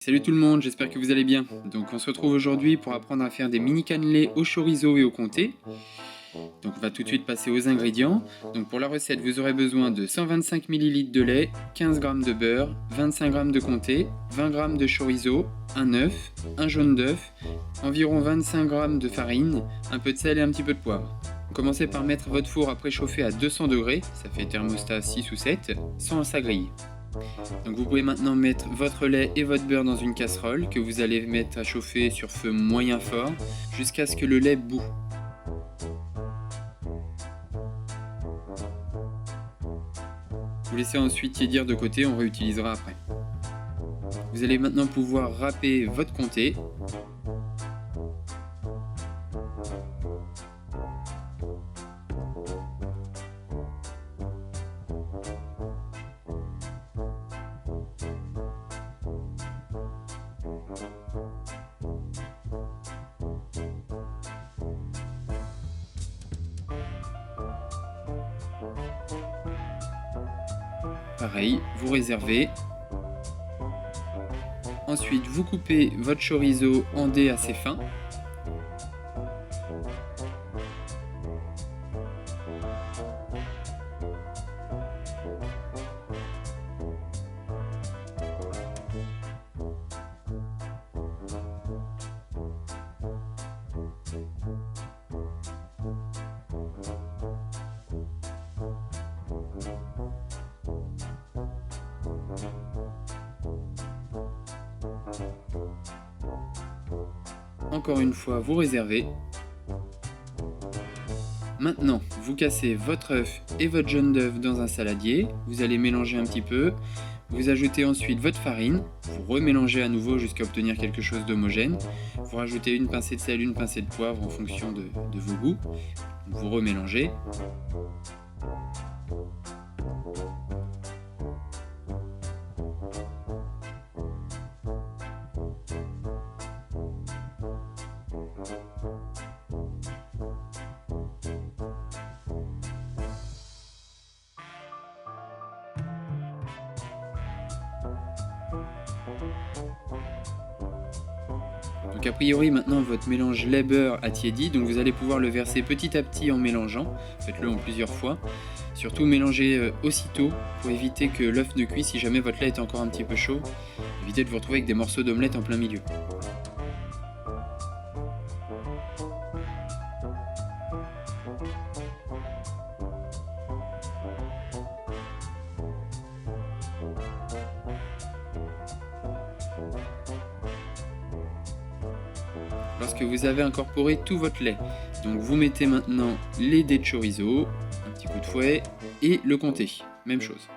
Salut tout le monde, j'espère que vous allez bien. Donc on se retrouve aujourd'hui pour apprendre à faire des mini cannelés au chorizo et au comté. Donc on va tout de suite passer aux ingrédients. Donc pour la recette, vous aurez besoin de 125 ml de lait, 15 g de beurre, 25 g de comté, 20 g de chorizo, un œuf, un jaune d'œuf, environ 25 g de farine, un peu de sel et un petit peu de poivre. Commencez par mettre votre four à préchauffer à 200 degrés, ça fait thermostat 6 ou 7, sans sa grille. Donc vous pouvez maintenant mettre votre lait et votre beurre dans une casserole que vous allez mettre à chauffer sur feu moyen fort jusqu'à ce que le lait bout. Vous laissez ensuite tiédir de côté, on réutilisera après. Vous allez maintenant pouvoir râper votre comté. Pareil, vous réservez. Ensuite, vous coupez votre chorizo en dés assez fins. Encore une fois, vous réservez. Maintenant, vous cassez votre œuf et votre jaune d'œuf dans un saladier. Vous allez mélanger un petit peu. Vous ajoutez ensuite votre farine. Vous remélangez à nouveau jusqu'à obtenir quelque chose d'homogène. Vous rajoutez une pincée de sel, une pincée de poivre en fonction de vos goûts. Vous remélangez. Donc a priori maintenant votre mélange lait-beurre a tiédi, donc vous allez pouvoir le verser petit à petit en mélangeant, faites-le en plusieurs fois. Surtout mélangez aussitôt pour éviter que l'œuf ne cuise si jamais votre lait est encore un petit peu chaud. Évitez de vous retrouver avec des morceaux d'omelette en plein milieu. Lorsque vous avez incorporé tout votre lait, donc vous mettez maintenant les dés de chorizo, un petit coup de fouet, et le comté, même chose.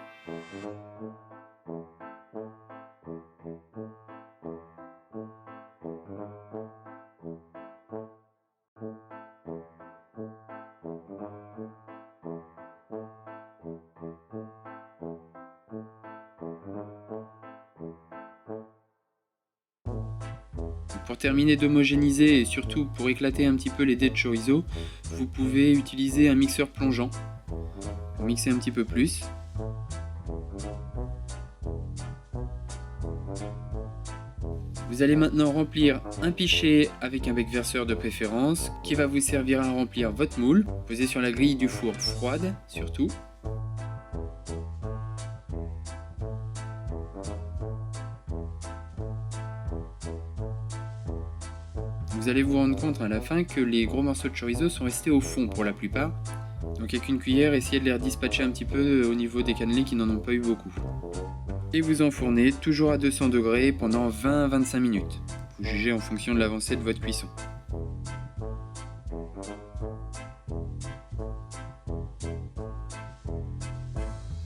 Pour terminer d'homogénéiser et surtout pour éclater un petit peu les dés de chorizo, vous pouvez utiliser un mixeur plongeant pour mixer un petit peu plus. Vous allez maintenant remplir un pichet avec un bec verseur de préférence qui va vous servir à remplir votre moule. Posez sur la grille du four froide surtout. Vous allez vous rendre compte à la fin que les gros morceaux de chorizo sont restés au fond pour la plupart. Donc avec une cuillère, essayez de les redispatcher un petit peu au niveau des cannelés qui n'en ont pas eu beaucoup. Et vous enfournez toujours à 200 degrés pendant 20 à 25 minutes. Vous jugez en fonction de l'avancée de votre cuisson.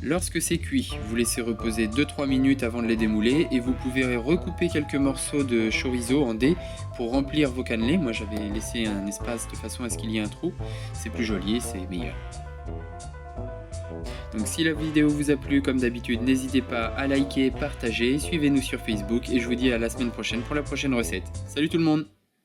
Lorsque c'est cuit, vous laissez reposer 2-3 minutes avant de les démouler et vous pouvez recouper quelques morceaux de chorizo en dés pour remplir vos cannelés. Moi j'avais laissé un espace de façon à ce qu'il y ait un trou, c'est plus joli et c'est meilleur. Donc si la vidéo vous a plu, comme d'habitude, n'hésitez pas à liker, partager, suivez-nous sur Facebook et je vous dis à la semaine prochaine pour la prochaine recette. Salut tout le monde!